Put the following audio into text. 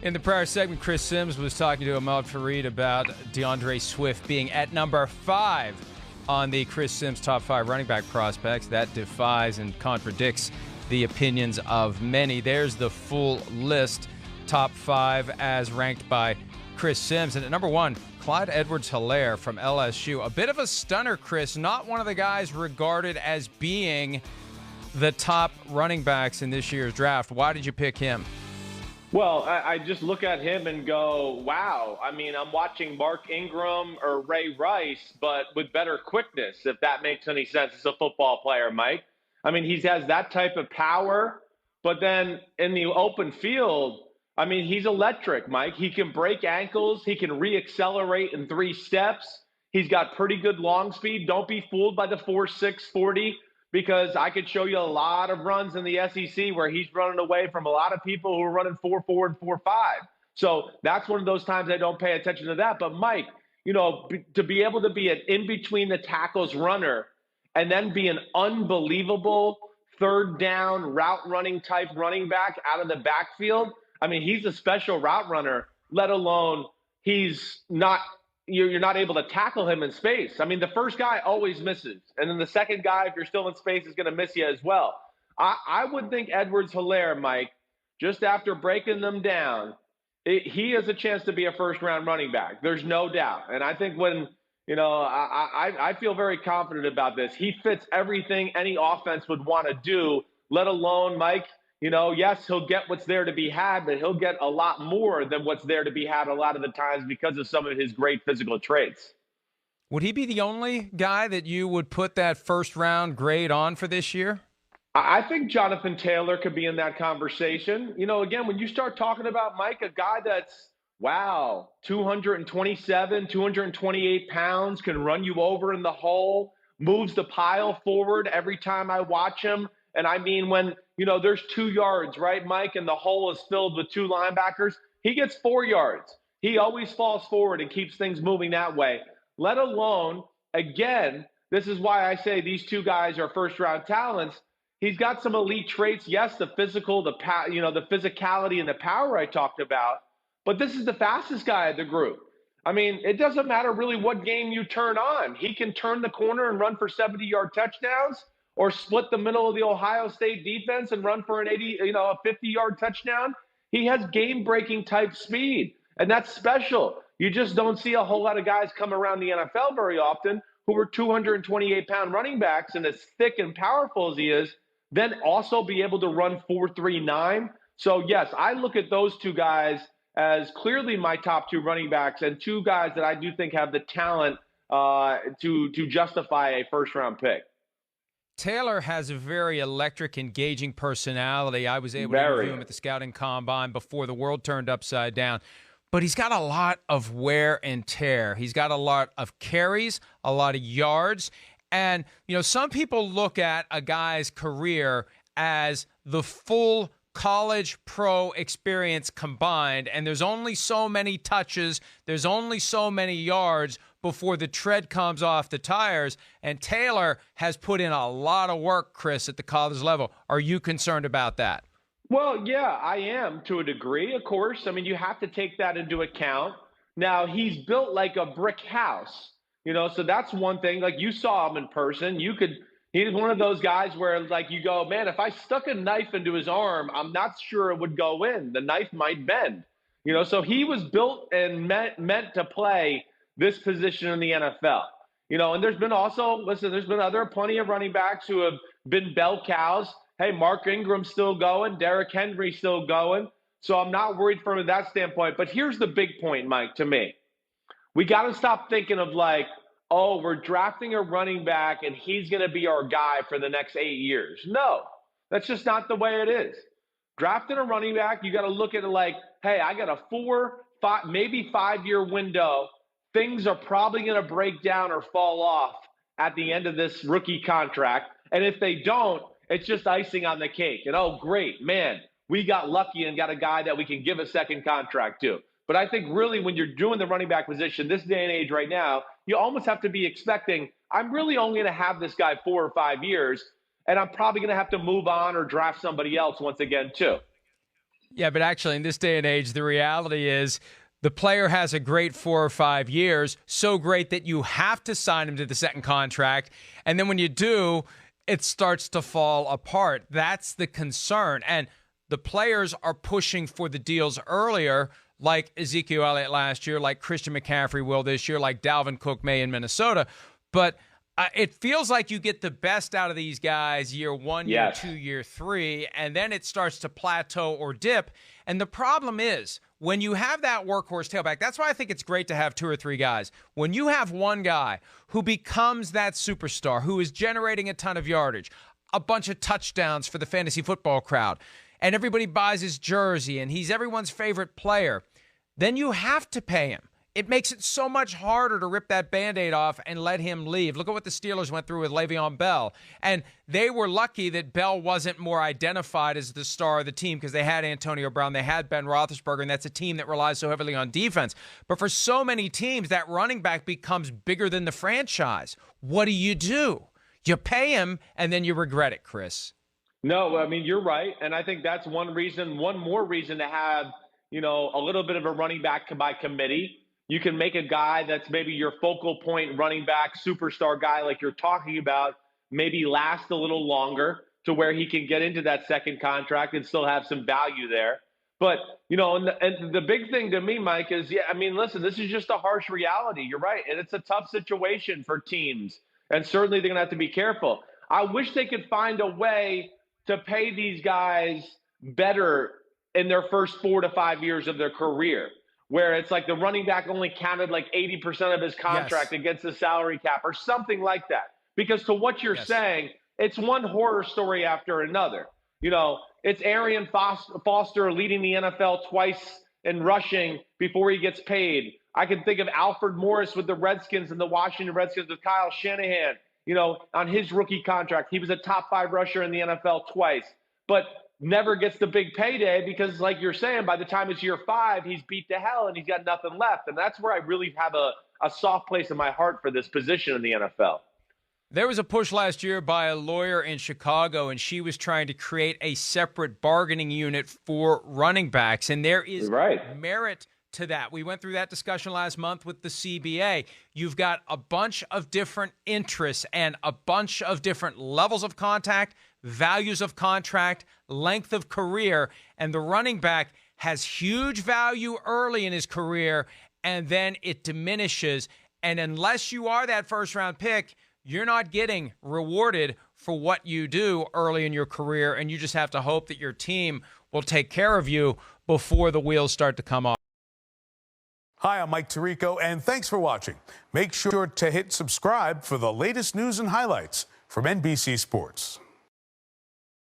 In the prior segment, Chris Sims was talking to Ahmad Fareed about DeAndre Swift being at number 5 on the Chris Sims top 5 running back prospects. That defies and contradicts the opinions of many. There's the full list, top 5 as ranked by Chris Sims. And at number 1, Clyde Edwards-Helaire from LSU. A bit of a stunner, Chris. Not one of the guys regarded as being the top running backs in this year's draft. Why did you pick him? Well, I just look at him and go, wow. I mean, I'm watching Mark Ingram or Ray Rice, but with better quickness, if that makes any sense as a football player, Mike. I mean, he has that type of power, but then in the open field, I mean, he's electric, Mike. He can break ankles. He can re-accelerate in 3 steps. He's got pretty good long speed. Don't be fooled by the 4.6 40. Because I could show you a lot of runs in the SEC where he's running away from a lot of people who are running 4.4 and 4.5. So that's one of those times I don't pay attention to that. But, Mike, you know, to be able to be an in-between-the-tackles runner and then be an unbelievable third-down route-running type running back out of the backfield, I mean, he's a special route runner, let alone he's not – you're not able to tackle him in space. I mean, the first guy always misses. And then the second guy, if you're still in space, is going to miss you as well. I would think Edwards-Helaire, Mike, just after breaking them down, he has a chance to be a first-round running back. There's no doubt. And I think when, you know, I feel very confident about this. He fits everything any offense would want to do, let alone, Mike, you know, yes, he'll get what's there to be had, but he'll get a lot more than what's there to be had a lot of the times because of some of his great physical traits. Would he be the only guy that you would put that first-round grade on for this year? I think Jonathan Taylor could be in that conversation. You know, again, when you start talking about, Mike, a guy that's, wow, 227, 228 pounds, can run you over in the hole, moves the pile forward every time I watch him. And I mean, when, you know, there's 2 yards, right, Mike, and the hole is filled with 2 linebackers, he gets 4 yards. He always falls forward and keeps things moving that way. Let alone, again, this is why I say these 2 guys are first-round talents. He's got some elite traits. Yes, the physical, the physicality and the power I talked about. But this is the fastest guy of the group. I mean, it doesn't matter really what game you turn on. He can turn the corner and run for 70-yard touchdowns, or split the middle of the Ohio State defense and run for a 50-yard touchdown. He has game-breaking type speed, and that's special. You just don't see a whole lot of guys come around the NFL very often who are 228-pound running backs and as thick and powerful as he is, then also be able to run 4.39. So, yes, I look at those 2 guys as clearly my top 2 running backs and 2 guys that I do think have the talent to justify a first-round pick. Taylor has a very electric, engaging personality. I was able to interview him at the scouting combine before the world turned upside down. But he's got a lot of wear and tear. He's got a lot of carries, a lot of yards. And, you know, some people look at a guy's career as the full college pro experience combined, and there's only so many touches, there's only so many yards before the tread comes off the tires. And Taylor has put in a lot of work, Chris, at the college level. Are you concerned about that? Well, yeah, I am to a degree, of course. I mean, you have to take that into account. Now, he's built like a brick house, you know, so that's one thing. Like, you saw him in person. He's one of those guys where, like, you go, man, if I stuck a knife into his arm, I'm not sure it would go in. The knife might bend, you know. So he was built and meant to play this position in the NFL, you know. And there's been plenty of running backs who have been bell cows. Hey, Mark Ingram's still going, Derrick Henry's still going, so I'm not worried from that standpoint. But here's the big point, Mike, to me. We got to stop thinking of like, oh, we're drafting a running back and he's going to be our guy for the next 8 years. No, that's just not the way it is. Drafting a running back, you got to look at it like, hey, I got a 4, 5, maybe 5-year window. Things are probably going to break down or fall off at the end of this rookie contract. And if they don't, it's just icing on the cake. And, oh, great, man, we got lucky and got a guy that we can give a second contract to. But I think really when you're doing the running back position, this day and age right now, you almost have to be expecting, I'm really only going to have this guy 4 or 5 years, and I'm probably going to have to move on or draft somebody else once again too. Yeah, but actually, in this day and age, the reality is the player has a great 4 or 5 years, so great that you have to sign him to the second contract. And then when you do, it starts to fall apart. That's the concern. And the players are pushing for the deals earlier, like Ezekiel Elliott last year, like Christian McCaffrey will this year, like Dalvin Cook may in Minnesota. But it feels like you get the best out of these guys year 1, year 2, year 3, and then it starts to plateau or dip. And the problem is, when you have that workhorse tailback, that's why I think it's great to have 2 or 3 guys. When you have one guy who becomes that superstar, who is generating a ton of yardage, a bunch of touchdowns for the fantasy football crowd, and everybody buys his jersey, and he's everyone's favorite player, then you have to pay him. It makes it so much harder to rip that Band-Aid off and let him leave. Look at what the Steelers went through with Le'Veon Bell. And they were lucky that Bell wasn't more identified as the star of the team because they had Antonio Brown, they had Ben Roethlisberger, and that's a team that relies so heavily on defense. But for so many teams, that running back becomes bigger than the franchise. What do? You pay him, and then you regret it, Chris. No, I mean, you're right. And I think that's one more reason to have, a little bit of a running back by committee. You can make a guy that's maybe your focal point running back, superstar guy like you're talking about, maybe last a little longer to where he can get into that second contract and still have some value there. But, and the big thing to me, Mike, is, listen, this is just a harsh reality. You're right. And it's a tough situation for teams. And certainly they're going to have to be careful. I wish they could find a way to pay these guys better in their first 4 to 5 years of their career, where it's like the running back only counted like 80% of his contract against the salary cap or something like that. Because to what you're saying, it's one horror story after another. It's Arian Foster leading the NFL twice in rushing before he gets paid. I can think of Alfred Morris with the Redskins and the Washington Redskins with Kyle Shanahan, on his rookie contract. He was a top 5 rusher in the NFL twice, but never gets the big payday because, like you're saying, by the time it's year 5, he's beat to hell and he's got nothing left. And that's where I really have a soft place in my heart for this position in the NFL. There was a push last year by a lawyer in Chicago, and she was trying to create a separate bargaining unit for running backs. And there is merit to that. We went through that discussion last month with the CBA. You've got a bunch of different interests and a bunch of different levels of contact, values of contract, length of career, and the running back has huge value early in his career, and then it diminishes. And unless you are that first-round pick, you're not getting rewarded for what you do early in your career, and you just have to hope that your team will take care of you before the wheels start to come off. Hi, I'm Mike Tirico, and thanks for watching. Make sure to hit subscribe for the latest news and highlights from NBC Sports.